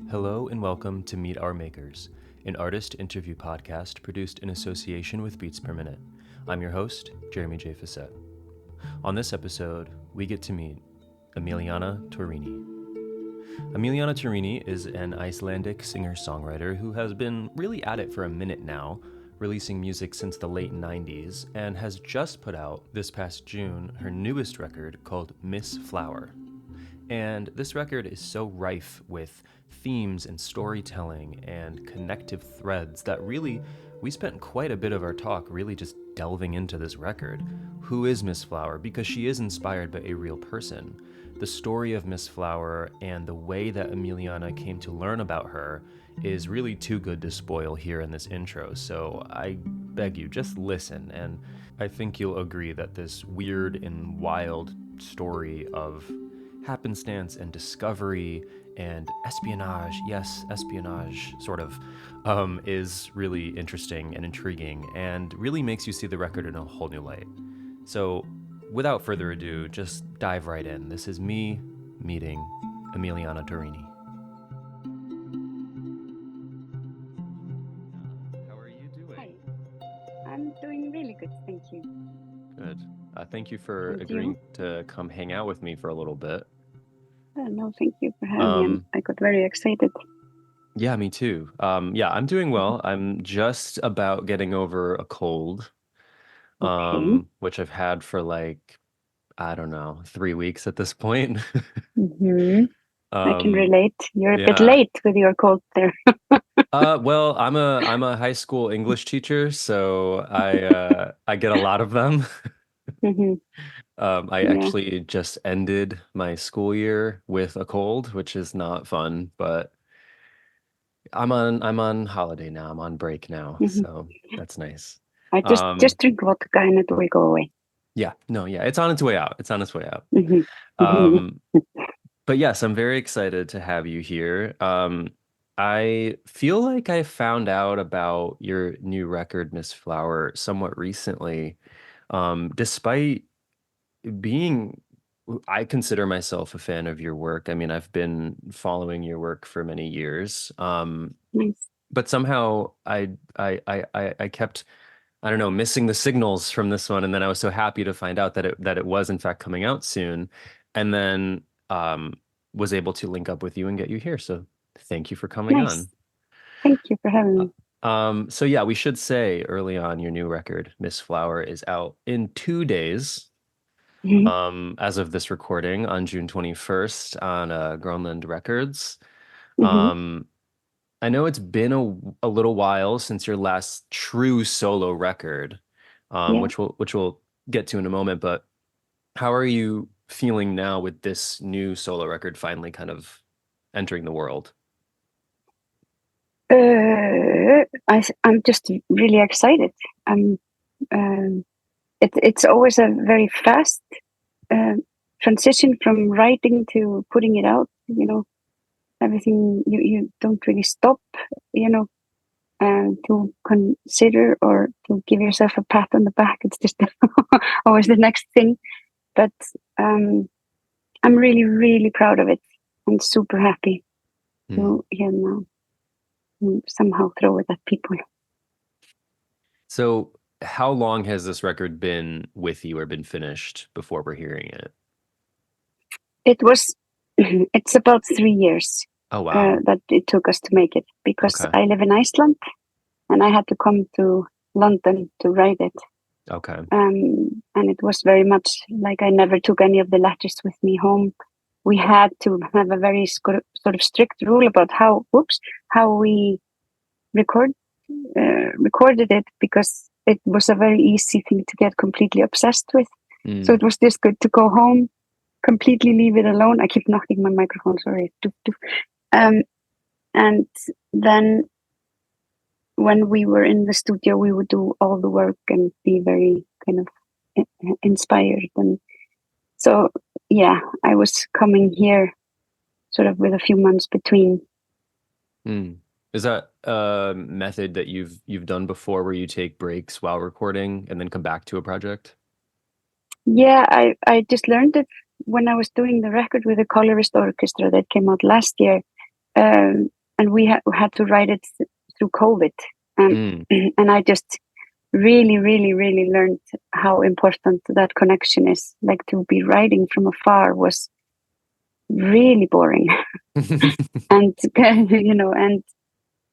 Hello and welcome to Meet Our Makers, an artist interview podcast produced in association with Beats Per Minute. I'm your host, Jeremy J. Facette. On this episode, we get to meet Emilíana Torrini. Emilíana Torrini is an Icelandic singer-songwriter who has been really at it for a minute now, releasing music since the late 90s, and has just put out, this past June, her newest record called Miss Flower. And this record is so rife with themes and storytelling and connective threads that really, we spent quite a bit of our talk really just delving into this record. Who is Miss Flower? Because she is inspired by a real person. The story of Miss Flower and the way that Emilíana came to learn about her is really too good to spoil here in this intro, so I beg you, just listen, and I think you'll agree that this weird and wild story of happenstance and discovery and espionage, yes, espionage, sort of, is really interesting and intriguing and really makes you see the record in a whole new light. So, without further ado, just dive right in. This is me meeting Emilíana Torrini. How are you doing? Hi, I'm doing really good, thank you. Good. Thank you for And agreeing you? to come hang out with me for a little bit. No, thank you for having me. I got very excited. Yeah, me too. Yeah, I'm doing well. I'm just about getting over a cold, Okay. which I've had for like, I don't know, 3 weeks at this point. Mm-hmm. I can Um, relate. You're a bit yeah. late with your cold there. Well, I'm a high school English teacher, so I get a lot of them. Mm-hmm. I Yeah. actually just ended my school year with a cold, which is not fun, but I'm on holiday now. I'm on break now, Mm-hmm. so that's nice. I just Um, just drink vodka and it will go away. yeah, no, yeah, it's on its way out. It's on its way out. Mm-hmm. Mm-hmm. Um, but yes, I'm very excited to have you here. I feel like I found out about your new record, Miss Flower, somewhat recently. Despite being, I consider myself a fan of your work. I mean, I've been following your work for many years. Nice. But somehow I kept, I don't know, missing the signals from this one, and then I was so happy to find out that it was in fact coming out soon, and then was able to link up with you and get you here. So thank you for coming Nice. on. Thank you for having Uh, me. so yeah, we should say early on your new record, Miss Flower, is out in 2 days. Mm-hmm. As of this recording on June 21st on Groenland Records. Mm-hmm. Um, I know it's been a little while since your last true solo record, Yeah. which we'll get to in a moment, but how are you feeling now with this new solo record finally kind of entering the world? I'm just really excited. I'm. It's always a very fast uh, transition from writing to putting it out. Everything you don't really stop. You know, to consider or to give yourself a pat on the back. It's just always the next thing. But um, I'm really, really proud of it and super happy Hmm. to now somehow throw it at people. So, how long has this record been with you or been finished before we're hearing it? It was. It's about 3 years Oh, wow. that it took us to make it because Okay. I live in Iceland and I had to come to London to write it. Okay. And it was very much like I never took any of the letters with me home. We had to have a very sort of strict rule about how we record recorded it because it was a very easy thing to get completely obsessed with. So Mm. it was just good to go home, completely leave it alone. I keep knocking my microphone, sorry. Um, and then when we were in the studio, we would do all the work and be very kind of inspired. And so, yeah, I was coming here sort of with a few months between. Mm. Is that a method that you've done before where you take breaks while recording and then come back to a project? Yeah, I just learned it when I was doing the record with the Colorist Orchestra that came out last year. we had to write it through COVID, and I just really, really, really learned how important that connection is. Like, to be writing from afar was really boring, and and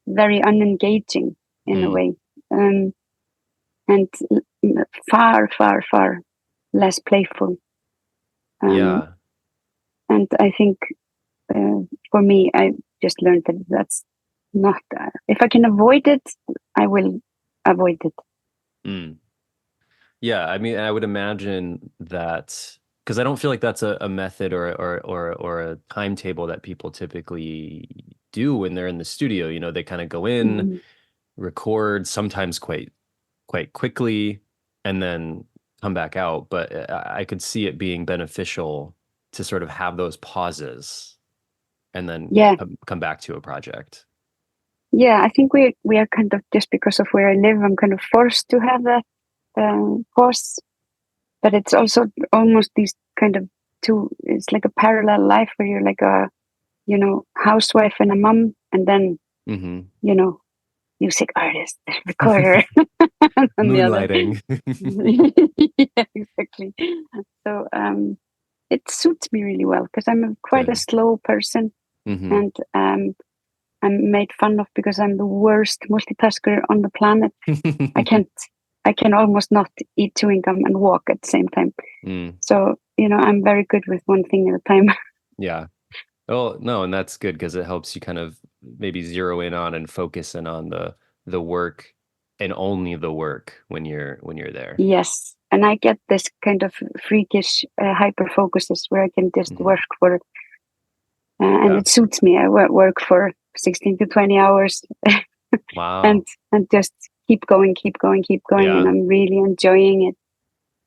very unengaging in a way, and far, far, far less playful. Yeah. And I think for me, I just learned that that's not. If I can avoid it, I will avoid it. Yeah, I mean, I would imagine that because I don't feel like that's a method or a timetable that people typically do when they're in the studio. You know, they kind of go in, record, sometimes quite quickly, and then come back out. But I could see it being beneficial to sort of have those pauses and then Yeah. come back to a project. Yeah, I think we are kind of, just because of where I live, I'm kind of forced to have that pause. But it's also almost these kind of two. It's like a parallel life where you're like a, housewife and a mom, and then music artist, recorder, on the other. Moonlighting. Yeah, exactly. So it suits me really well because I'm quite a slow person, and I'm made fun of because I'm the worst multitasker on the planet. I can almost not eat chewing gum and walk at the same time. So, I'm very good with one thing at a time. Yeah. Oh, no, and that's good because it helps you kind of maybe zero in on and focus in on the work and only the work when you're there. Yes. And I get this kind of freakish hyper focuses where I can just work for, and it suits me. I work for 16 to 20 hours. Wow. and just keep going. Yeah. And I'm really enjoying it.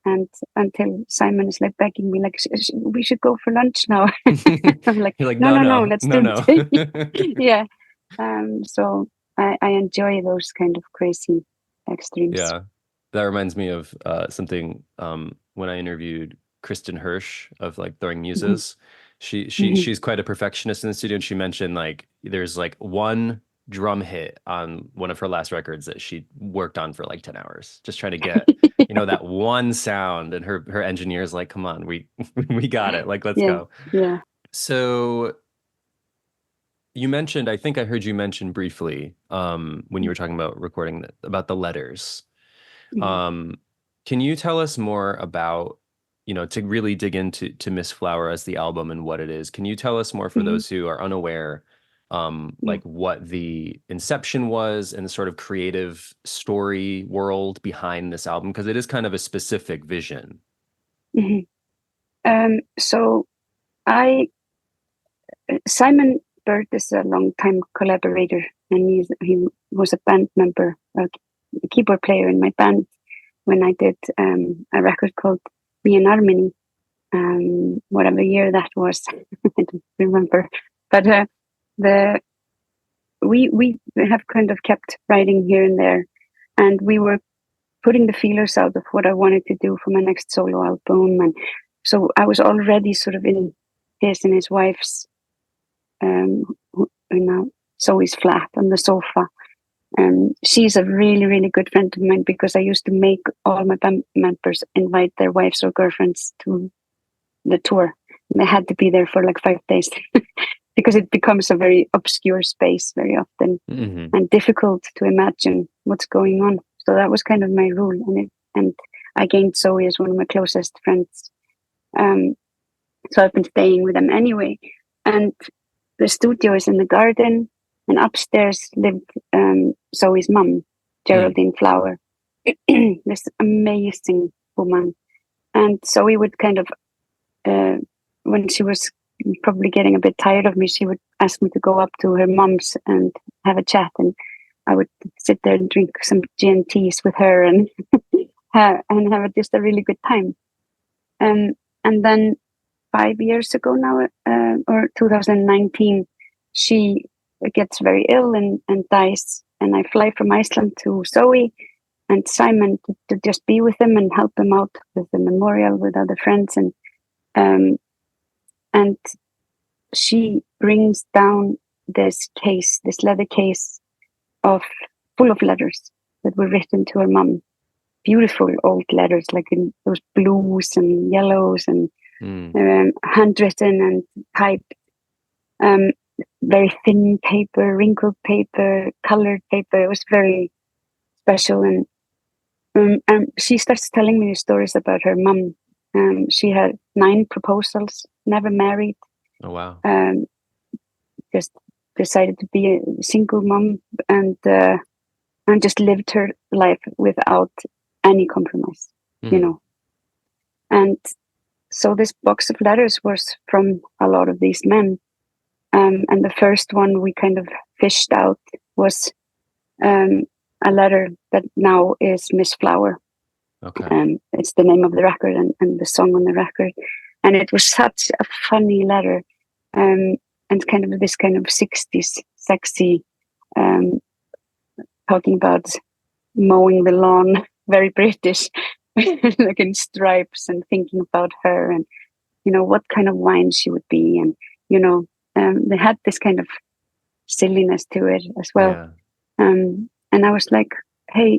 And until Simon is like begging me, like, we should go for lunch now. I'm like, You're like, no, let's do it. Yeah. So I enjoy those kind of crazy extremes. Yeah. That reminds me of something when I interviewed Kristen Hirsch of like Throwing Muses. She's quite a perfectionist in the studio, and she mentioned like there's like one drum hit on one of her last records that she worked on for like 10 hours, just trying to get that one sound, and her engineer's like, come on, we got it, like, let's go. Yeah. So you mentioned, I think I heard you mention briefly when you were talking about recording about the letters. Can you tell us more about, to really dig into Miss Flower as the album and what it is? Can you tell us more for those who are unaware, like what the inception was and the sort of creative story world behind this album? Because it is kind of a specific vision. So Simon Bird is a long-time collaborator, and he was a band member, a keyboard player in my band when I did a record called Me and Harmony, whatever year that was. I don't remember. But we have kind of kept writing here and there, and we were putting the feelers out of what I wanted to do for my next solo album. And so I was already sort of in his and his wife's Zoe's flat on the sofa. She's a really, really good friend of mine because I used to make all my band members invite their wives or girlfriends to the tour. And they had to be there for like 5 days because it becomes a very obscure space very often and difficult to imagine what's going on. So that was kind of my rule, and I gained Zoe as one of my closest friends. So I've been staying with them anyway, and the studio is in the garden, and upstairs lived Zoe's mum, Geraldine Flower, this amazing woman. And Zoe would kind of, when she was probably getting a bit tired of me, she would ask me to go up to her mum's and have a chat, and I would sit there and drink some G&Ts with her and have just a really good time. And then 5 years ago now, or 2019, she gets very ill and dies. And I fly from Iceland to Zoe and Simon to just be with them and help them out with the memorial with other friends. And she brings down this leather case full of letters that were written to her mom. Beautiful old letters, like in those blues and yellows and handwritten and typed. Very thin paper, wrinkled paper, colored paper. It was very special. And she starts telling me stories about her mom. She had 9 proposals, never married. Oh, wow. Just decided to be a single mom and just lived her life without any compromise, you know. And so this box of letters was from a lot of these men. And the first one we kind of fished out was a letter that now is Miss Flower. Okay. It's the name of the record and the song on the record. And it was such a funny letter. And kind of this kind of 60s sexy, talking about mowing the lawn, very British, like in stripes, and thinking about her and, you know, what kind of wine she would be. And, you know, they had this kind of silliness to it as well. Yeah. And I was like, hey,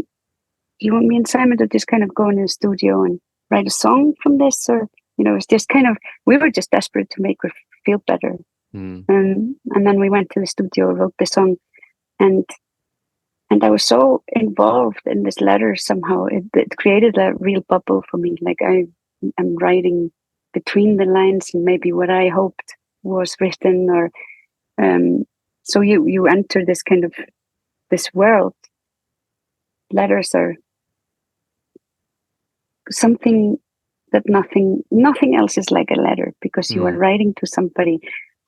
do you want me and Simon to just kind of go in the studio and write a song from this? Or, you know, it's just kind of, we were just desperate to make her feel better. And then we went to the studio, wrote the song, and I was so involved in this letter somehow. It created a real bubble for me. Like I am writing between the lines and maybe what I hoped was written, or so you enter this kind of this world. Letters are something that nothing else is like a letter, because you are writing to somebody.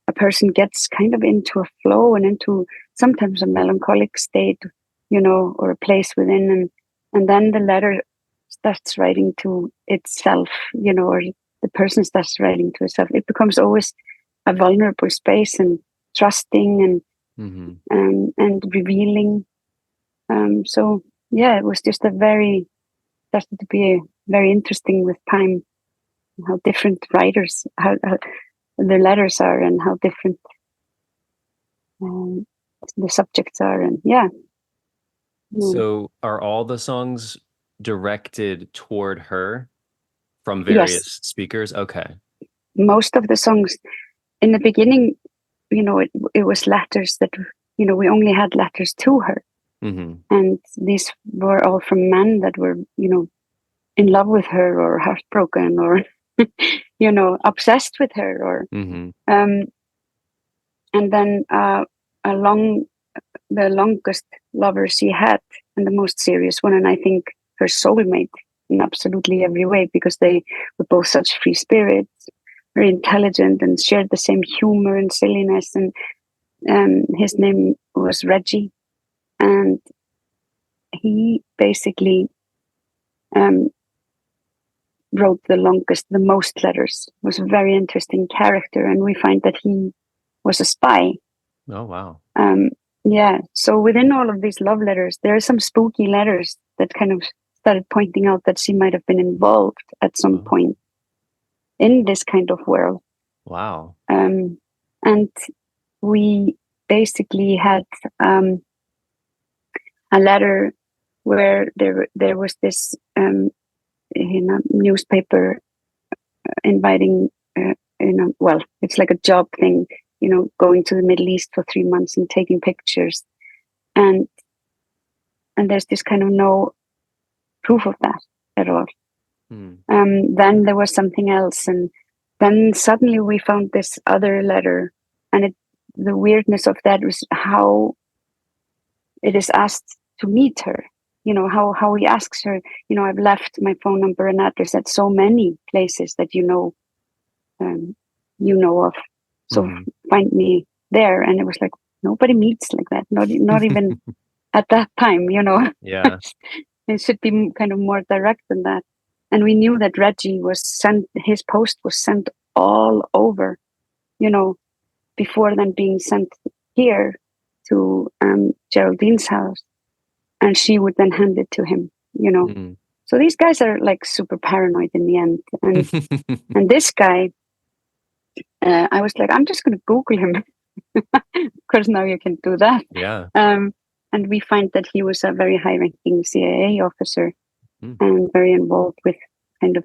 A person gets kind of into a flow and into sometimes a melancholic state, you know, or a place within, and then the letter starts writing to itself, you know, or the person starts writing to itself. It becomes always a vulnerable space, and trusting and revealing. So yeah, it was just started to be very interesting with time, how different writers, how their letters are, and how different the subjects are. And yeah. So are all the songs directed toward her from various speakers? Okay. Most of the songs in the beginning, you know, it was letters that, you know, we only had letters to her. And these were all from men that were, you know, in love with her, or heartbroken, or you know, obsessed with her, or and then the longest lover she had, and the most serious one, and I think her soulmate in absolutely every way, because they were both such free spirits, very intelligent, and shared the same humor and silliness. And his name was Reggie, and he basically wrote the most letters. Was a very interesting character, and we find that he was a spy. Oh, wow. Yeah, so within all of these love letters, there are some spooky letters that kind of started pointing out that she might have been involved at some point in this kind of world. Wow. And we basically had a letter where there was this newspaper inviting, well, it's like a job thing, you know, going to the Middle East for 3 months and taking pictures, and there's this kind of no proof of that at all. Then there was something else, and then suddenly we found this other letter, and the weirdness of that was how it is asked to meet her. You know, how he asks her, you know, I've left my phone number and address at so many places that you know of. So find me there. And it was like, nobody meets like that. Not even at that time, you know. Yeah. It should be kind of more direct than that. And we knew that Reggie his post was sent all over, you know, before then being sent here to Geraldine's house. And she would then hand it to him, you know. So these guys are like super paranoid in the end. And and this guy, I was like, I'm just going to Google him. Of course, now you can do that. Yeah. And we find that he was a very high-ranking CIA officer and very involved with kind of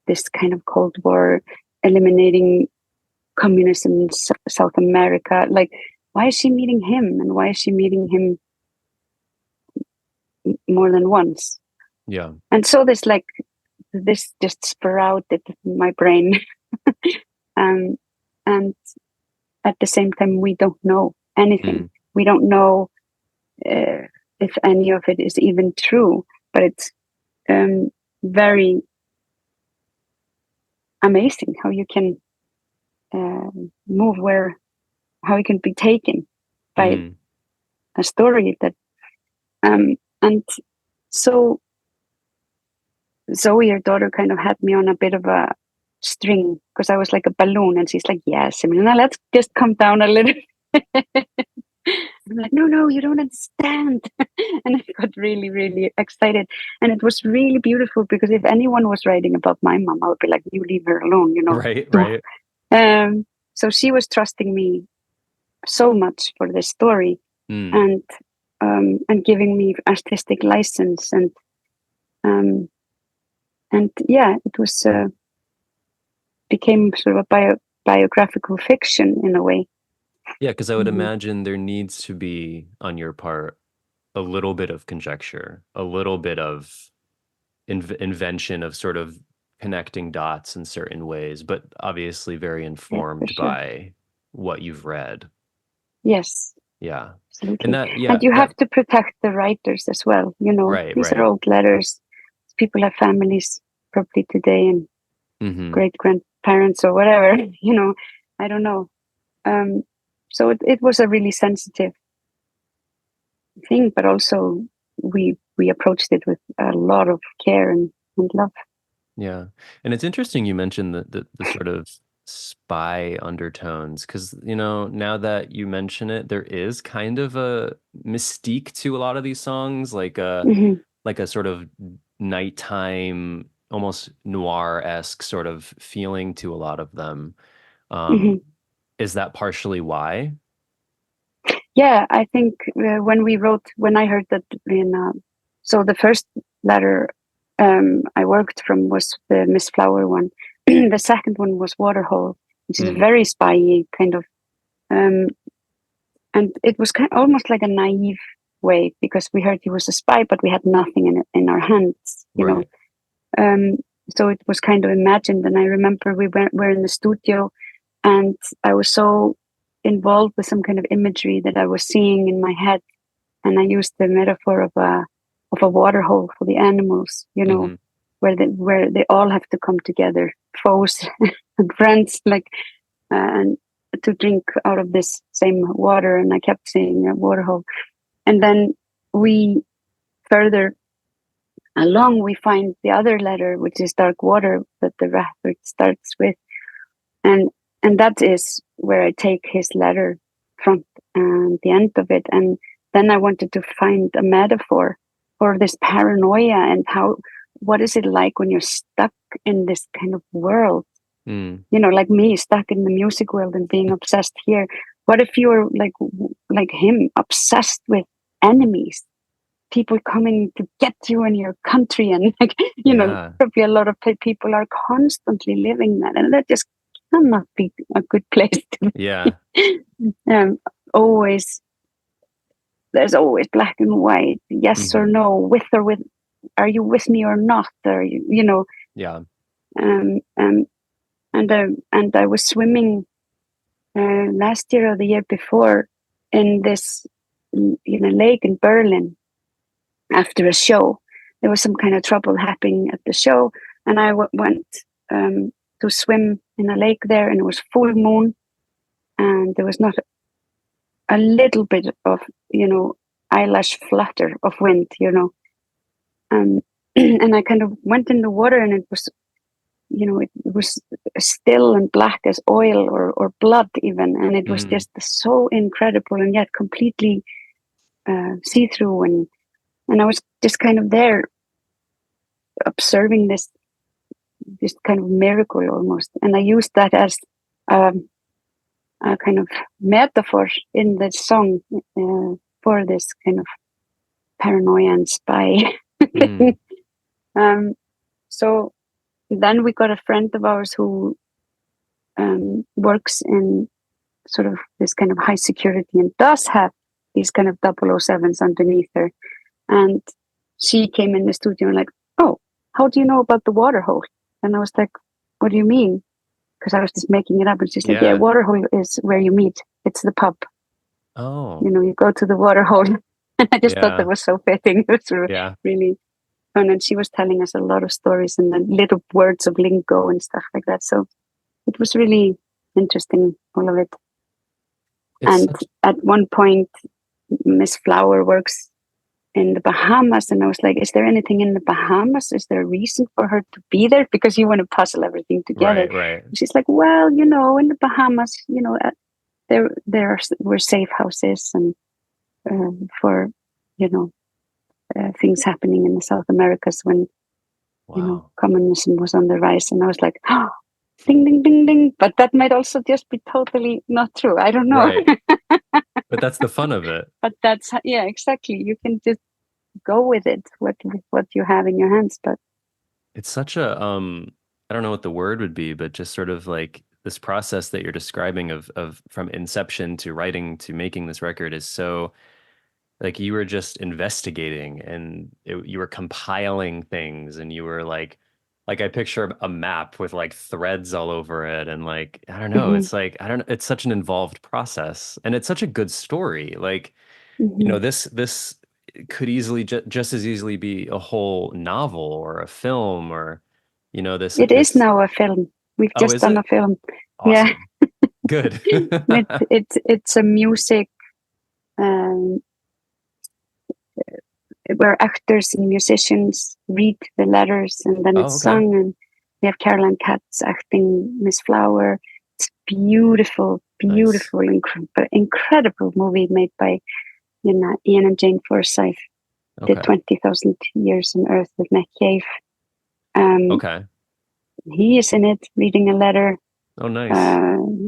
this kind of Cold War, eliminating communism in South America. Like, why is she meeting him, and why is she meeting him more than once? Yeah. And so this just sprouted in my brain. And at the same time, we don't know anything. We don't know if any of it is even true, but it's very amazing how you can move how you can be taken by a story that and so Zoe, your daughter, kind of had me on a bit of a string because I was like a balloon, and she's like, yes, Emilíana, let's just come down a little. I'm like, no, you don't understand. And I got really, really excited. And it was really beautiful because if anyone was writing about my mom, I would be like, you leave her alone, Right. So she was trusting me so much for this story and giving me artistic license. And yeah, it was became sort of a biographical fiction in a way. Yeah, because I would imagine there needs to be, on your part, a little bit of conjecture, a little bit of invention of sort of connecting dots in certain ways, but obviously very informed by what you've read. Yes. Yeah. Absolutely. And and you have to protect the writers as well. These are old letters. People have families probably today and great grandparents or whatever, I don't know. So it was a really sensitive thing, but also we approached it with a lot of care and love. Yeah. And it's interesting you mentioned the sort of spy undertones, because now that you mention it, there is kind of a mystique to a lot of these songs, like a sort of nighttime, almost noir-esque sort of feeling to a lot of them. Is that partially why? Yeah, I think when I heard that so the first letter I worked from was the Miss Flower one. The second one was Waterhole, which is very spy kind of, and it was almost like a naive way because we heard he was a spy, but we had nothing in our hands, know. So it was kind of imagined, and I remember were in the studio, and I was so involved with some kind of imagery that I was seeing in my head, and I used the metaphor of a water hole for the animals, where they all have to come together, foes and friends, and to drink out of this same water. And I kept saying a water hole, and then we further along we find the other letter, which is Dark Water, that the record starts with, and that is where I take his letter from and the end of it. And then I wanted to find a metaphor for this paranoia and what is it like when you're stuck in this kind of world, like me, stuck in the music world and being obsessed here. What if you're like him, obsessed with enemies, people coming to get you in your country, and probably a lot of people are constantly living that, and that just cannot be a good place to be. Yeah. Always, there's always black and white, yes or no, with or with, are you with me or not? Are you, Yeah. And I was swimming last year or the year before in this lake in Berlin after a show. There was some kind of trouble happening at the show, and I went to swim in a lake there, and it was full moon, and there was not a little bit of eyelash flutter of wind, and I kind of went in the water, and it was it was still and black as oil or blood even, and it was just so incredible and yet completely see-through, and I was just kind of there observing this kind of miracle almost, and I used that as a kind of metaphor in the song for this kind of paranoia and spy thing. So then we got a friend of ours who works in sort of this kind of high security and does have these kind of 007s underneath her. And she came in the studio and like, oh, how do you know about the water hole? And I was like, what do you mean? Because I was just making it up. And she's like, yeah, water hole is where you meet. It's the pub. Oh. You know, you go to the water hole. And I just thought that was so fitting. It was really fun. And she was telling us a lot of stories and then little words of lingo and stuff like that. So it was really interesting, all of it. At one point, Miss Flower works in the Bahamas, and I was like, is there anything in the Bahamas? Is there a reason for her to be there? Because you want to puzzle everything together. Right. And she's like, well, you know, in the Bahamas, you know, there were safe houses and for, you know, things happening in the South Americas when, you know, communism was on the rise. And I was like, oh, ding, ding, ding, ding. But that might also just be totally not true. I don't know. Right. But that's the fun of it. But that's, yeah, exactly. You can just go with it, what you have in your hands. But it's such a, I don't know what the word would be, but just sort of like this process that you're describing of from inception to writing to making this record is so, like, you were just investigating and you were compiling things, and you were like I picture a map with like threads all over it, and like, I don't know, it's like, I don't know, it's such an involved process, and it's such a good story. Like, you know, this could easily just as easily be a whole novel or a film, or, you know, this is now a film. We've just done a film. Awesome. Yeah. Good. it's a music where actors and musicians read the letters, and then it's sung, and we have Caroline Katz acting Miss Flower. It's beautiful, incredible movie made by, you know, Ian and Jane Forsyth. The 20,000 Years on Earth with Nick Cave. He is in it reading a letter. Oh, nice.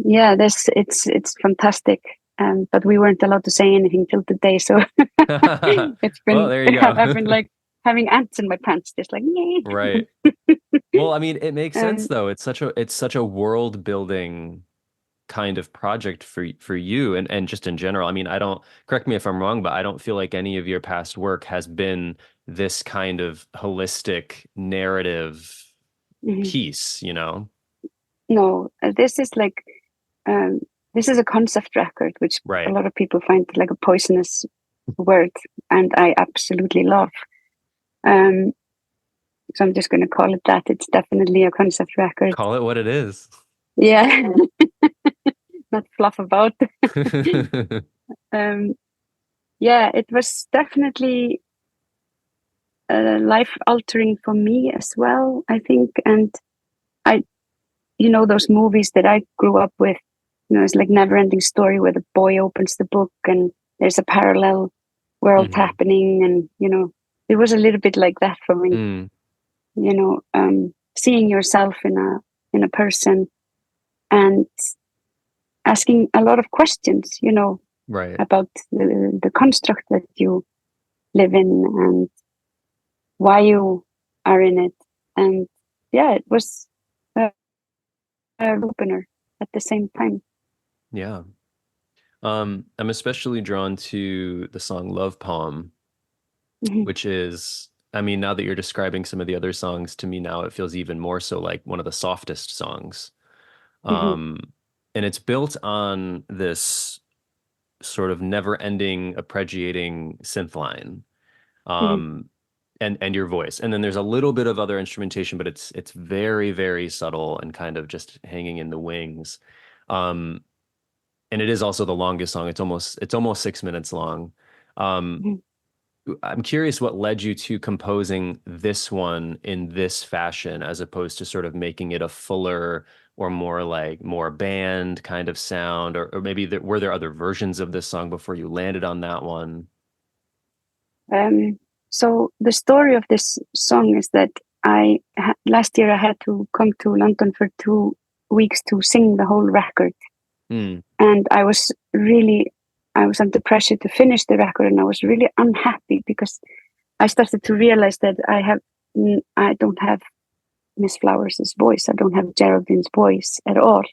Yeah, it's fantastic. But we weren't allowed to say anything till today, so it's been. Well, there you go. I've been like having ants in my pants, just like. Right. Well, I mean, it makes sense though. It's such a world building kind of project for you and just in general. I mean, I don't, correct me if I'm wrong, but I don't feel like any of your past work has been this kind of holistic narrative piece, you know? No, this is like, this is a concept record, which a lot of people find like a poisonous word, and I absolutely love. So I'm just going to call it that. It's definitely a concept record. Call it what it is. Yeah. Not fluff about. Yeah, it was definitely life altering for me as well, I think. And you know, those movies that I grew up with, you know, it's like Never Ending Story where the boy opens the book and there's a parallel world happening. And, you know, it was a little bit like that for me, you know, seeing yourself in a person and asking a lot of questions, you know, about the construct that you live in and why you are in it. And yeah, it was an opener at the same time. Yeah. I'm especially drawn to the song Love Poem, which is, I mean, now that you're describing some of the other songs, to me now it feels even more so like one of the softest songs. And it's built on this sort of never-ending, arpeggiating synth line, and your voice. And then there's a little bit of other instrumentation, but it's very, very subtle and kind of just hanging in the wings. And it is also the longest song. It's almost 6 minutes long. I'm curious what led you to composing this one in this fashion, as opposed to sort of making it a fuller or more band kind of sound, or maybe were there other versions of this song before you landed on that one? So the story of this song is that last year I had to come to London for 2 weeks to sing the whole record. Mm. And I was under pressure to finish the record, and I was really unhappy because I started to realize that I don't have Miss Flowers' voice. I don't have Geraldine's voice at all.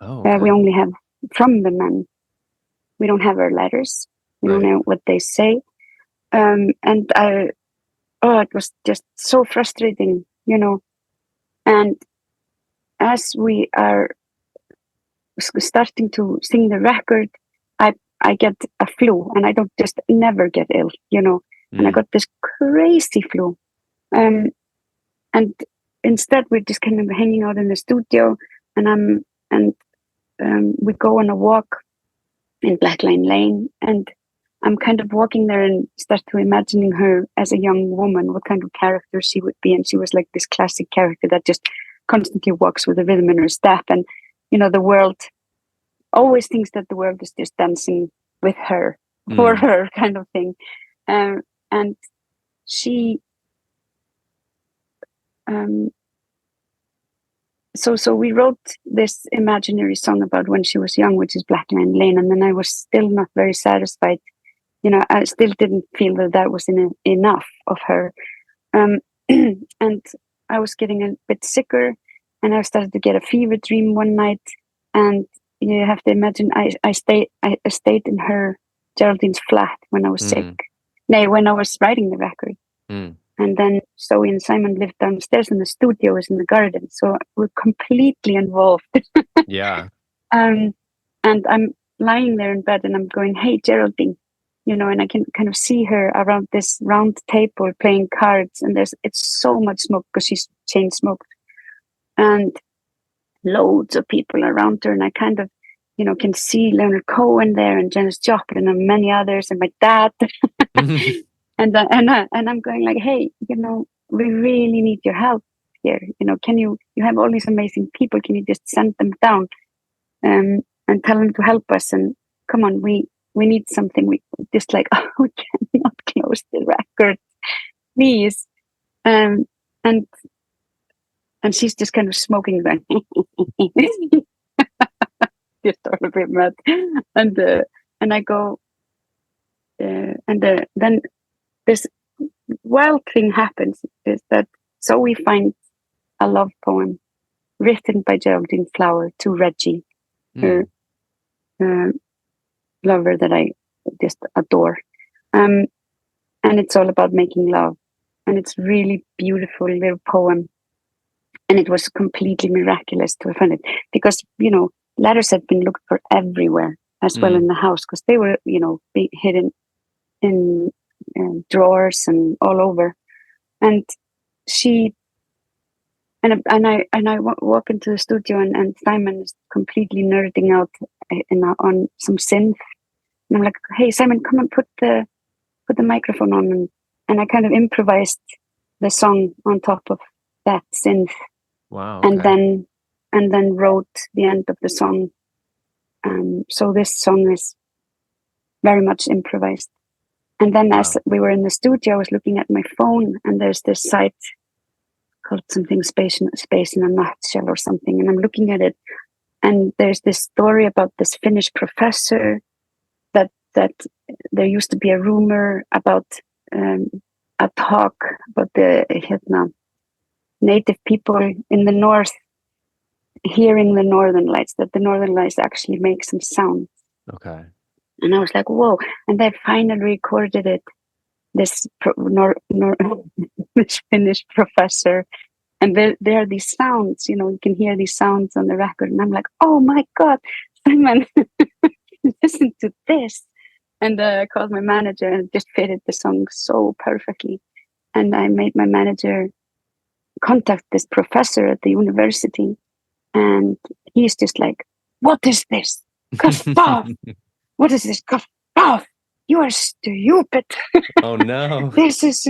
Oh, okay. We only have from the men. We don't have her letters. We don't know what they say. And it was just so frustrating, you know. And as we are starting to sing the record, I get a flu, and I don't just never get ill, you know. And I got this crazy flu. And instead we're just kind of hanging out in the studio, and we go on a walk in Black Line Lane, and I'm kind of walking there and start to imagining her as a young woman, what kind of character she would be. And she was like this classic character that just constantly walks with a rhythm in her step. And, you know, the world always thinks that the world is just dancing with her, for her kind of thing. And she, so we wrote this imaginary song about when she was young, which is Black Line Lane. And then I was still not very satisfied. You know, I still didn't feel that was enough of her. And I was getting a bit sicker, and I started to get a fever dream one night. And you have to imagine, I stayed in Geraldine's flat when I was sick. No, when I was writing the record. And then Zoe and Simon lived downstairs, and the studio was in the garden. So we're completely involved. Yeah. And I'm lying there in bed, and I'm going, "Hey, Geraldine," you know, and I can kind of see her around this round table playing cards, and it's so much smoke because she's chain smoked, and loads of people around her, and I kind of, you know, can see Leonard Cohen there, and Janis Joplin, and many others, and my dad. And I'm going like, "Hey, you know, we really need your help here. You know, you have all these amazing people. Can you just send them down, and tell them to help us? And come on, we need something. We just like, oh, we cannot close the record, please." And she's just kind of smoking then, just all a bit mad. And I go, then this wild thing happens, is that Zoe finds a love poem written by Geraldine Flower to Reggie, her lover that I just adore. And it's all about making love. And it's really beautiful little poem. And it was completely miraculous to find it, because, you know, letters had been looked for everywhere as well in the house, because they were, you know, hidden in drawers and all over. And I walk into the studio, and Simon is completely nerding out on some synth, and I'm like, "Hey, Simon, come and put the microphone on," and I kind of improvised the song on top of that synth. Wow. Okay. And then wrote the end of the song. So this song is very much improvised. And then as we were in the studio, I was looking at my phone, and there's this site called something Space in a Nutshell or something. And I'm looking at it, and there's this story about this Finnish professor that there used to be a rumor about a talk about the native people in the north hearing the northern lights, that the northern lights actually make some sound. Okay. And I was like, whoa. And they finally recorded it, this this Finnish professor. And there are these sounds, you know, you can hear these sounds on the record. And I'm like, oh my God, Simon, listen to this. And I called my manager, and just fitted the song so perfectly. And I made my manager contact this professor at the university. And he's just like, what is this? Gustav! What is this? Gustav! You are stupid. Oh no. This is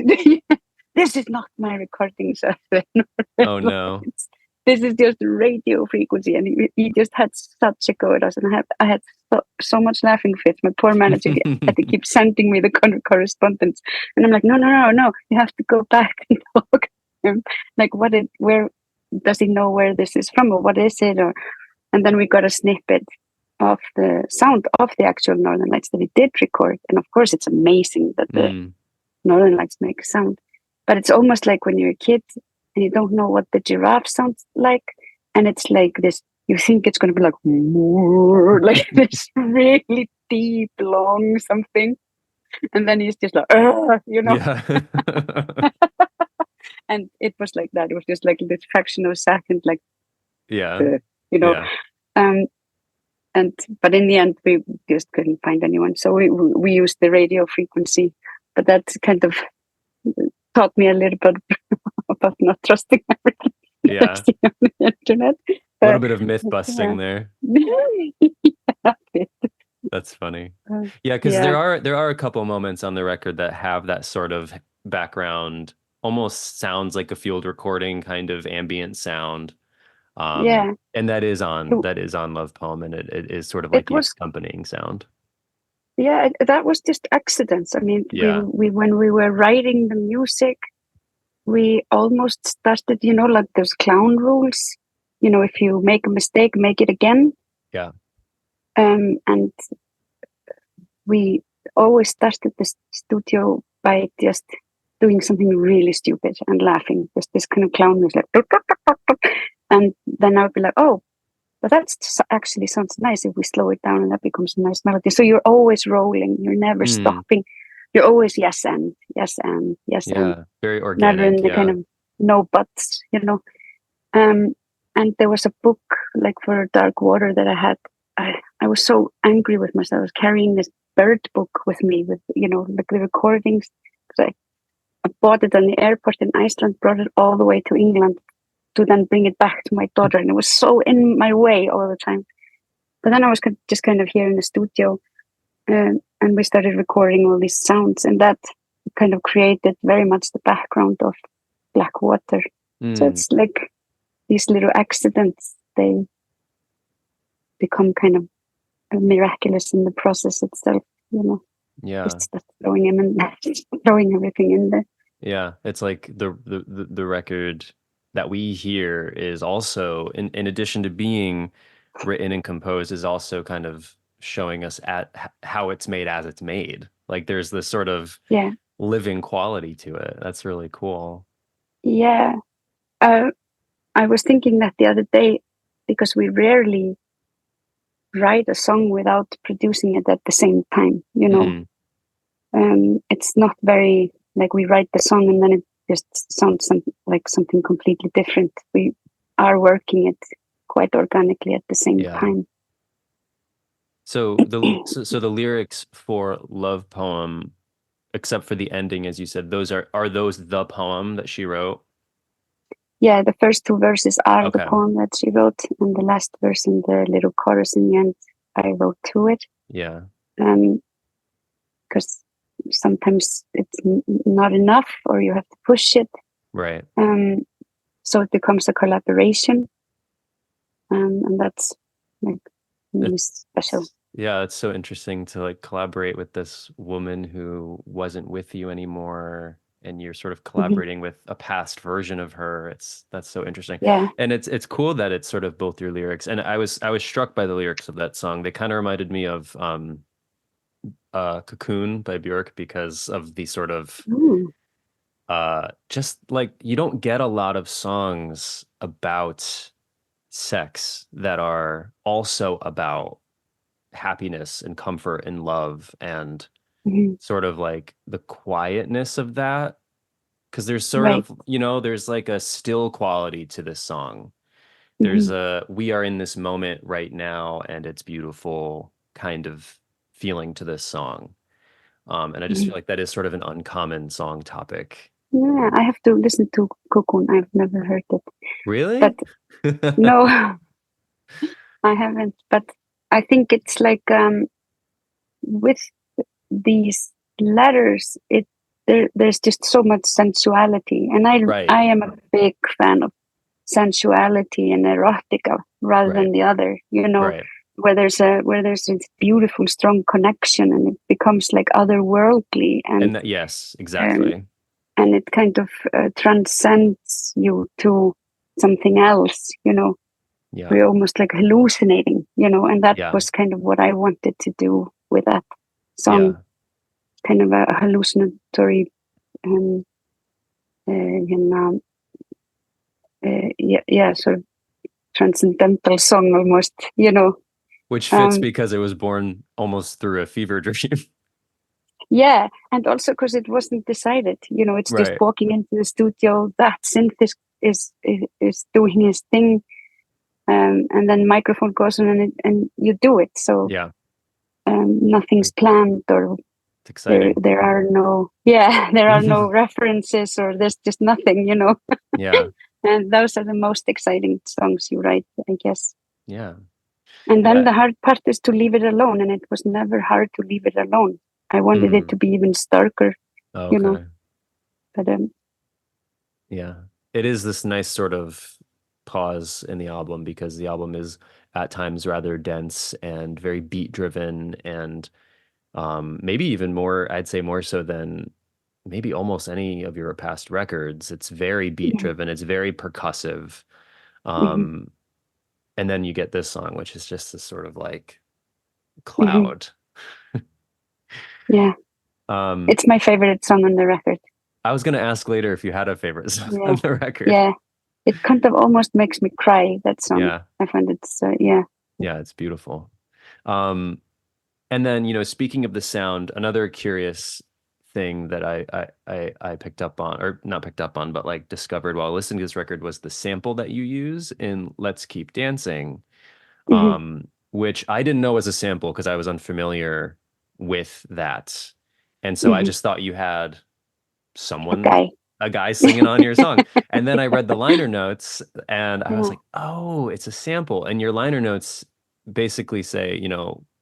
not my recording software. Oh no. This is just radio frequency. And he just had such a go at us. And I had so much laughing fits. My poor manager had to keep sending me the correspondence. And I'm like, no. You have to go back and talk to him. Like, where does he know where this is from, or what is it? And then we got a snippet. of the sound of the actual Northern Lights that he did record. And of course, it's amazing that the Northern Lights make a sound. But it's almost like when you're a kid and you don't know what the giraffe sounds like, and it's like this. You think it's going to be like more, like this really deep, long something, and then he's just like, Yeah. And it was like that. It was just like this fraction of a second, like, Yeah. Yeah. But in the end, we just couldn't find anyone, so we used the radio frequency. But that kind of taught me a little bit about not trusting everything on the internet. A little bit of myth busting there. Yeah. That's funny. Yeah, because there are a couple moments on the record that have that sort of background, almost sounds like a field recording kind of ambient sound. And that is on Love Poem, and it is sort of like the accompanying sound. Yeah, that was just accidents. I mean, we when we were writing the music, we almost started, like those clown rules. If you make a mistake, make it again. Yeah. And we always started the studio by just doing something really stupid and laughing. Just this kind of clown music, like, and then I would be like, oh, but that actually sounds nice if we slow it down, and that becomes a nice melody. So you're always rolling. You're never stopping. You're always yes and. Very organic. Never in the kind of no buts, And there was a book like for Dark Water that I had. I was so angry with myself. I was carrying this bird book with me with, like the recordings. Because I bought it on the airport in Iceland, brought it all the way to England to then bring it back to my daughter. And it was so in my way all the time. But then I was just kind of here in the studio, and we started recording all these sounds, and that kind of created very much the background of Black Water. So it's like these little accidents, they become kind of miraculous in the process itself, Yeah. Just throwing everything in there. Yeah, it's like the record that we hear is also, in addition to being written and composed, is also kind of showing us at how it's made as it's made. Like there's this sort of living quality to it. That's really cool. Yeah. I was thinking that the other day, because we rarely write a song without producing it at the same time, it's not very, like we write the song and then it just sounds like something completely different. We are working it quite organically at the same time. So the lyrics for Love Poem, except for the ending, as you said, those are those the poem that she wrote? Yeah, the first two verses are the poem that she wrote, and the last verse and the little chorus in the end, I wrote to it. Yeah. Because sometimes it's not enough, or you have to push it. Right. So it becomes a collaboration, and that's like really special. Yeah, it's so interesting to like collaborate with this woman who wasn't with you anymore, and you're sort of collaborating with a past version of her. That's so interesting. Yeah. And it's cool that it's sort of both your lyrics. And I was struck by the lyrics of that song. They kind of reminded me of Cocoon by Björk, because of the sort of just like, you don't get a lot of songs about sex that are also about happiness and comfort and love and sort of like the quietness of that, because there's sort of, there's like a still quality to this song. There's we are in this moment right now and it's beautiful kind of feeling to this song. And I just feel like that is sort of an uncommon song topic. Yeah, I have to listen to Cocoon. I've never heard it. Really? But no, I haven't. But I think it's like with these letters, there's just so much sensuality, and I am a big fan of sensuality and erotica rather than the other. Where there's this beautiful, strong connection, and it becomes like otherworldly, and yes, exactly. And it kind of transcends you to something else. Yeah. We're almost like hallucinating. and that Yeah. was kind of what I wanted to do with that song. Yeah. Kind of a hallucinatory sort of transcendental song almost, Which fits because it was born almost through a fever dream. Yeah, and also because it wasn't decided, it's just Right. walking into the studio, that synth is doing his thing, and then microphone goes on and you do it. So Yeah. Nothing's planned, or It's exciting. there are no there are no references, or there's just nothing, Yeah. And those are the most exciting songs you write, I guess. Yeah. And then the hard part is to leave it alone, and it was never hard to leave it alone. I wanted it to be even starker, Okay. but Yeah. It is this nice sort of pause in the album because the album is at times rather dense and very beat driven and maybe even more, I'd say more so than maybe almost any of your past records. It's very beat driven. It's very percussive. mm-hmm. And then you get this song, which is just this sort of like Mm-hmm. cloud. Yeah. It's my favorite song on the record. I was going to ask later if you had a favorite song Yeah. on the record. Yeah. It kind of almost makes me cry, that song. Yeah. I find it so, yeah. Yeah, it's beautiful. And then, speaking of the sound, another curious thing that I picked up on, or not picked up on, but like discovered while listening to this record was the sample that you use in Let's Keep Dancing, Mm-hmm. which I didn't know was a sample because I was unfamiliar with that. And so I Mm-hmm. just thought you had Okay. a guy singing on your song. And then I read the liner notes and I was like, oh, it's a sample. And your liner notes basically say,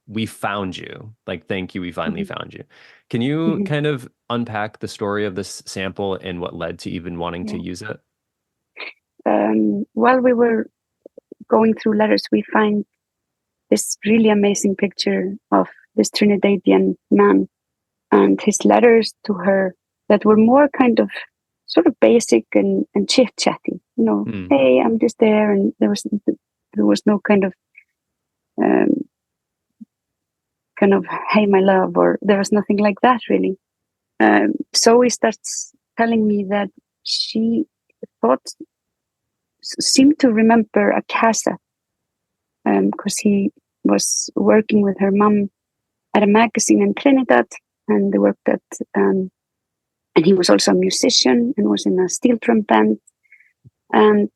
we found you. Like, thank you, we finally found you. Can you kind of unpack the story of this sample and what led to even wanting to use it? While we were going through letters, we find this really amazing picture of this Trinidadian man and his letters to her that were more kind of sort of basic and chit-chatty, hey, I'm just there, and there was no kind of hey, my love, or there was nothing like that really. So he starts telling me that she seemed to remember a cassette, because he was working with her mom at a magazine in Trinidad, and they worked at and he was also a musician and was in a steel drum band, and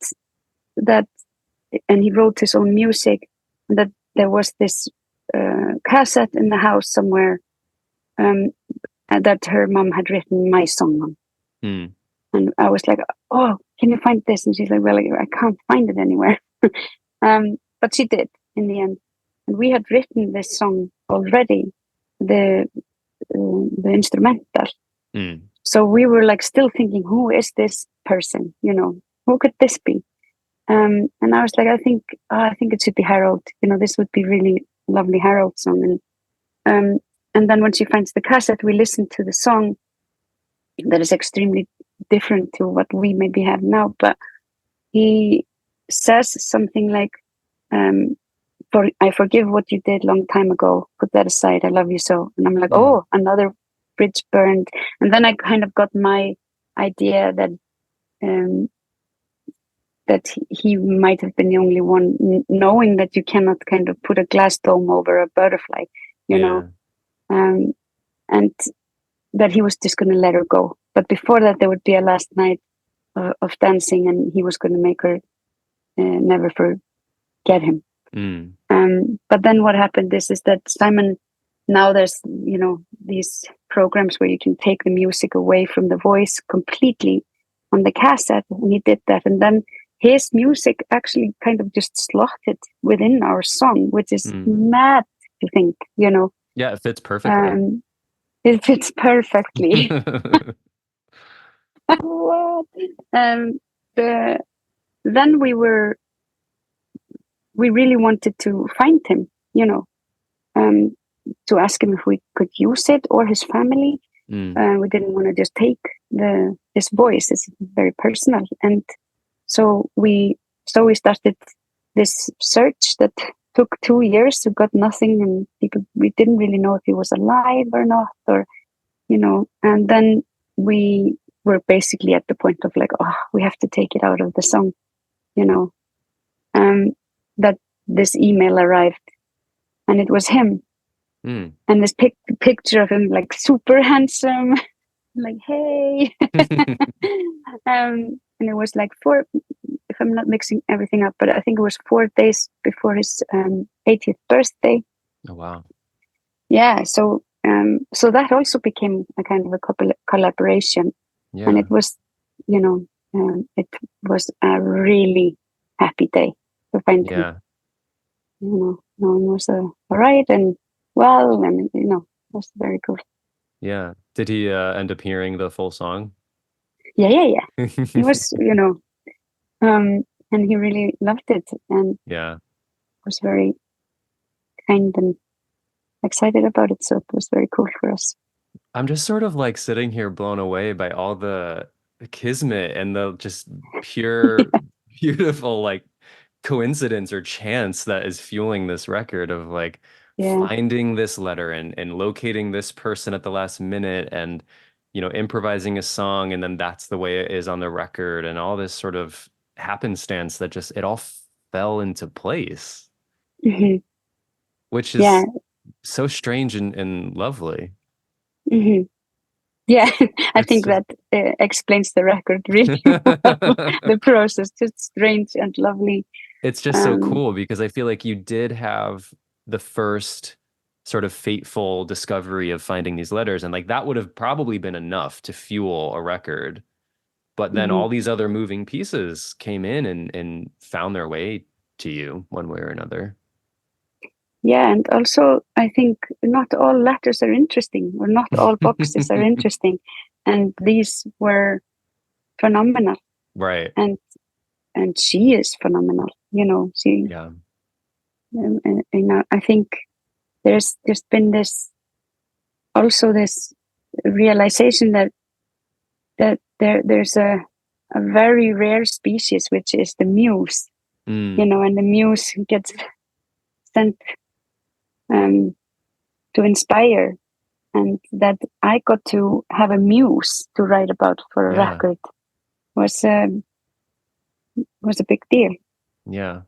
he wrote his own music, and that there was this cassette in the house somewhere, that her mom had written my song on. And I was like, oh, can you find this? And she's like, well, I can't find it anywhere. But she did in the end. And we had written this song already, the instrumental. So we were like still thinking, who is this person? Who could this be? And I was like, I think it should be Harold. This would be really lovely Harold song. And then when she finds the cassette, we listen to the song that is extremely different to what we maybe have now. But he says something like, I forgive what you did long time ago. Put that aside. I love you so. And I'm like, oh, another bridge burned. And then I kind of got my idea that that he might have been the only one, knowing that you cannot kind of put a glass dome over a butterfly, and that he was just going to let her go. But before that, there would be a last night of dancing, and he was going to make her never forget him. But then what happened is that Simon, now there's these programs where you can take the music away from the voice completely on the cassette, and he did that, and then his music actually kind of just slotted within our song, which is mad to think, Yeah, it fits perfectly. It fits perfectly. What? Then we really wanted to find him, to ask him if we could use it, or his family. We didn't want to just take his voice. It's very personal. And so we started this search that took 2 years to got nothing, and we didn't really know if he was alive or not, or and then we were basically at the point of like, oh, we have to take it out of the song, that this email arrived, and it was him. And this picture of him, like super handsome, like, hey. And it was like if I'm not mixing everything up, but I think it was 4 days before his 80th birthday. Oh, wow. Yeah. So that also became a kind of a collaboration. Yeah. And it was, it was a really happy day to find him. No one was all right and well, and it was very cool. Yeah. Did he end up hearing the full song? Yeah. He was, and he really loved it, and was very kind and excited about it. So it was very cool for us. I'm just sort of like sitting here blown away by all the kismet and the just pure, beautiful like coincidence or chance that is fueling this record of like finding this letter and locating this person at the last minute and improvising a song, and then that's the way it is on the record, and all this sort of happenstance that just it all fell into place, which is so strange and lovely. Yeah, I think that explains the record really well. The process, just strange and lovely. It's just so cool because I feel like you did have the first sort of fateful discovery of finding these letters, and like that would have probably been enough to fuel a record. But then all these other moving pieces came in and found their way to you one way or another. Yeah, and also I think not all letters are interesting, or not all boxes are interesting, and these were phenomenal. Right. And she is phenomenal. She. Yeah. I think there's just been this realization that there's a very rare species, which is the muse. And the muse gets sent to inspire, and that I got to have a muse to write about for a record was a big deal. Yeah.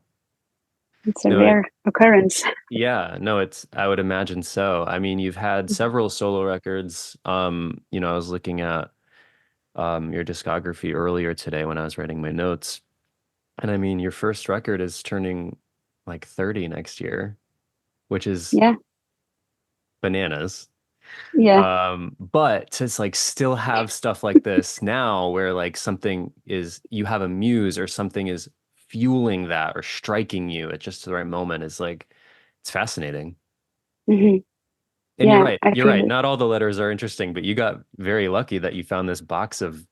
It's a rare occurrence. Yeah, no, I would imagine so. I mean, you've had several solo records. I was looking at your discography earlier today when I was writing my notes. And I mean, your first record is turning like 30 next year, which is bananas. Yeah. But to like still have stuff like this now where like you have a muse or something is fueling that or striking you at just the right moment is like, it's fascinating. And you're right. Not all the letters are interesting, but you got very lucky that you found this box of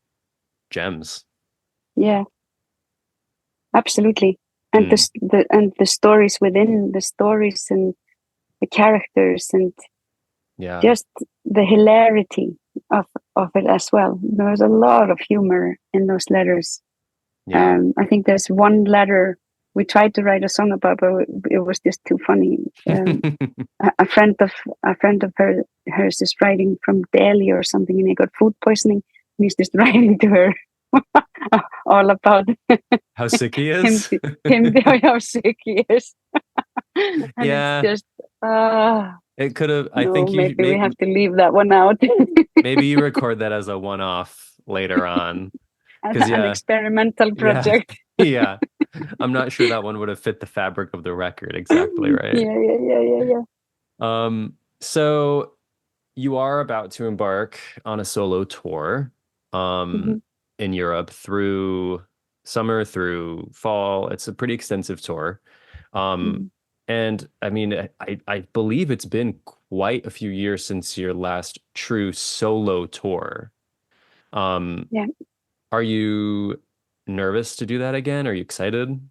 gems. Yeah, absolutely. And the stories within the stories and the characters and just the hilarity of it as well. There was a lot of humor in those letters. I think there's one letter we tried to write a song about, but it was just too funny. A friend of hers is writing from Delhi or something, and he got food poisoning, and he's just writing to her all about how sick he is. How sick he is. And it's just it could have. I think maybe we have to leave that one out. Maybe you record that as a one-off later on. An experimental project. Yeah. I'm not sure that one would have fit the fabric of the record exactly, right? Yeah. So you are about to embark on a solo tour in Europe through summer, through fall. It's a pretty extensive tour. And I mean, I believe it's been quite a few years since your last true solo tour. Are you nervous to do that again? Are you excited?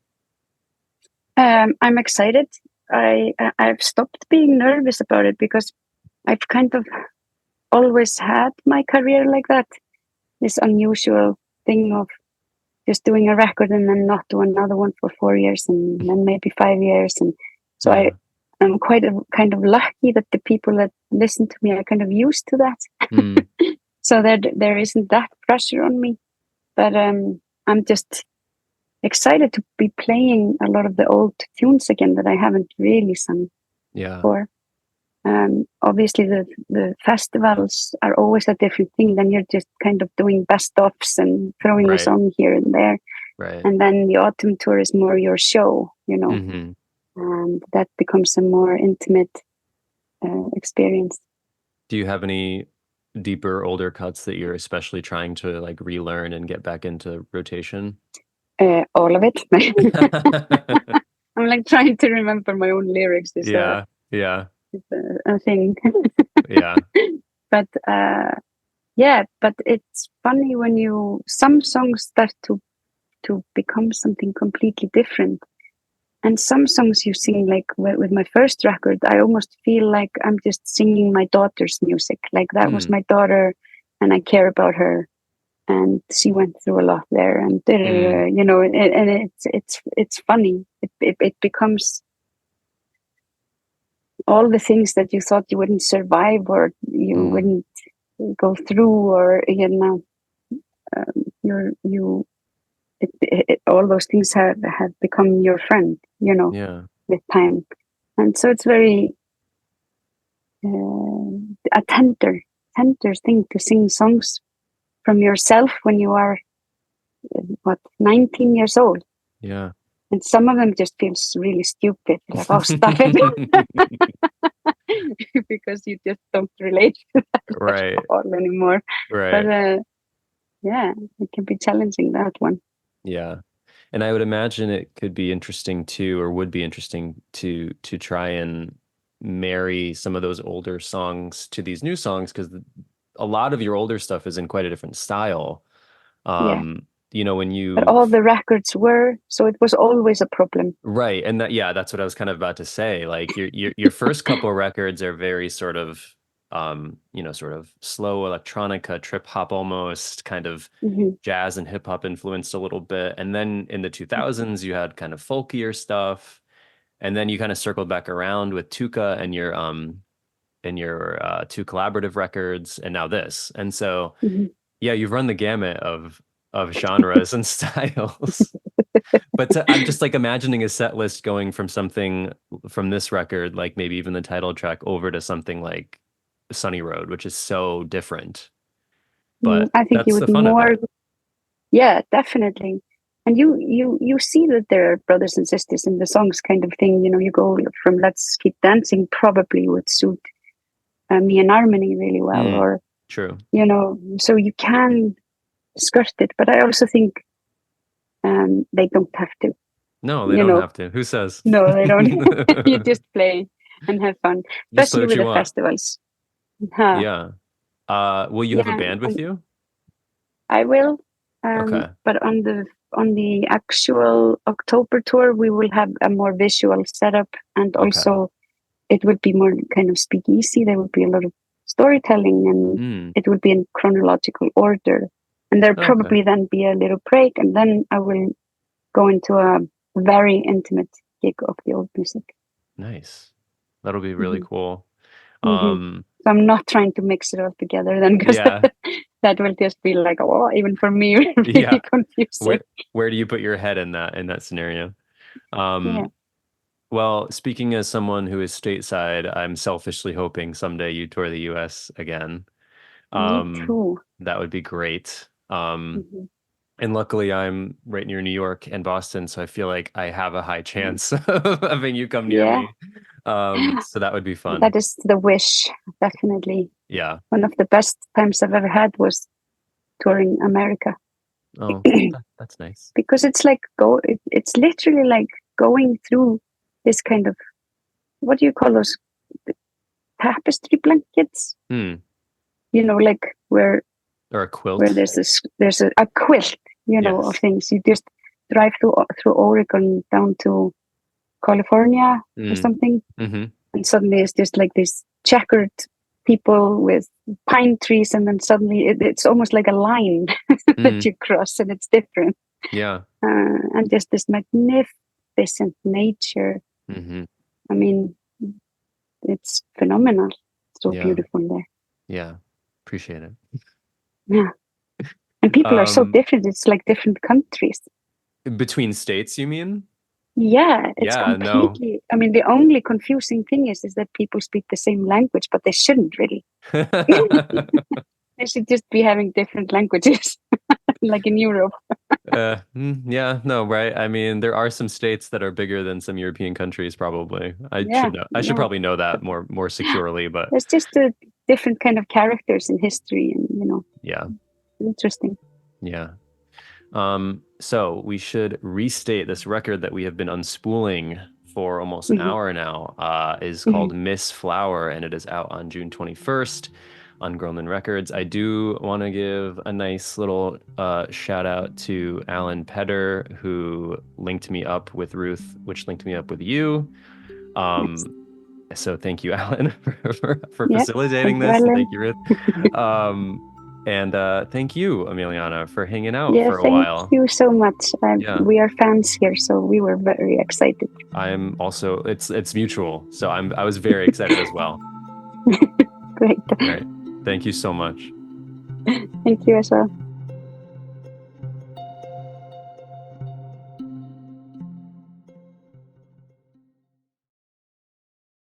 I'm excited. I've stopped being nervous about it because I've kind of always had my career like that. This unusual thing of just doing a record and then not do another one for 4 years and then maybe 5 years. And So I'm quite kind of lucky that the people that listen to me are kind of used to that. So there isn't that pressure on me. But I'm just excited to be playing a lot of the old tunes again that I haven't really sung before. Obviously the festivals are always a different thing. Then you're just kind of doing best-ofs and throwing a song here and there. Right. And then the autumn tour is more your show, you know. And that becomes a more intimate experience. Do you have any deeper, older cuts that you're especially trying to like relearn and get back into rotation? All of it. I'm like trying to remember my own lyrics. Is a thing. But but it's funny when some songs start to become something completely different. And some songs you sing, like with my first record, I almost feel like I'm just singing my daughter's music. Like that was my daughter, and I care about her, and she went through a lot there, and you know, and it's funny. It becomes all the things that you thought you wouldn't survive or you wouldn't go through, or you know, all those things have become your friend, you know, with time. And so it's very a tender thing to sing songs from yourself when you are 19 years old. Yeah. And some of them just feels really stupid, like, oh, stop it. Because you just don't relate to that at all anymore. But it can be challenging, that one. Yeah. And I would imagine it could be interesting too, or would be interesting to try and marry some of those older songs to these new songs, because a lot of your older stuff is in quite a different style. You know, when you... But all the records were, so it was always a problem. Right. And that's what I was kind of about to say. Like your first couple records are very sort of you know, sort of slow electronica, trip hop almost, kind of jazz and hip hop influenced a little bit. And then in the 2000s, you had kind of folkier stuff. And then you kind of circled back around with Tuca and your two collaborative records, and now this. And so, you've run the gamut of genres and styles. But I'm just like imagining a set list going from something from this record, like maybe even the title track, over to something like Sunny Road, which is so different. But I think that's you would the fun more. of it. Yeah, definitely. And you see that there are brothers and sisters in the songs, kind of thing. You know, you go from Let's Keep Dancing probably would suit me and Harmony really well, or true. You know, so you can skirt it, but I also think they don't have to. No, they don't have to. Who says? No, they don't. You just play and have fun, especially with the festivals. Yeah. Will you have a band with you? I will. Okay. But on the actual October tour, we will have a more visual setup, and also it would be more kind of speakeasy. There would be a lot of storytelling, and it would be in chronological order. And there'll probably then be a little break, and then I will go into a very intimate gig of the old music. Nice. That'll be really cool. So I'm not trying to mix it all together then, because that will just be like, oh, even for me, really confusing. Where do you put your head in that scenario? Well, speaking as someone who is stateside, I'm selfishly hoping someday you tour the US again. Me too. That would be great. And luckily I'm right near New York and Boston, so I feel like I have a high chance of having you come near me. So that would be fun. That is the wish, definitely. Yeah. One of the best times I've ever had was touring America. Oh, that's nice. Because it's like it's literally like going through this kind of, what do you call those, tapestry blankets? You know, like where, or a quilt, where there's a quilt, you know, of things. You just drive through Oregon down to California or something, and suddenly it's just like this checkered people with pine trees, and then suddenly it's almost like a line that you cross, and it's different. Yeah. And just this magnificent nature. mean, it's phenomenal. So Yeah. beautiful there. Yeah. Appreciate it. Yeah. And people are so different. It's like different countries. Between states, you mean? Yeah, it's Yeah, no. completely. I mean, the only confusing thing is that people speak the same language, but they shouldn't really. They should just be having different languages, like in Europe. Yeah, no, right. I mean, there are some states that are bigger than some European countries, probably. I Yeah, should know. I should probably know that more securely, but there's just a different kind of characters in history, and yeah, interesting. yeah. So we should restate this record that we have been unspooling for almost an hour now, is called Miss Flower, and it is out on June 21st on Groenland Records. I do want to give a nice little shout out to Alan Pedder, who linked me up with Ruth, which linked me up with you. So thank you, Alan, for facilitating this. And thank you, Ruth. And thank you, Emilíana, for hanging out for a while. Thank you so much. We are fans here, so we were very excited. I'm also, it's mutual, so I was very excited as well. Great. All right. Thank you so much. Thank you as well.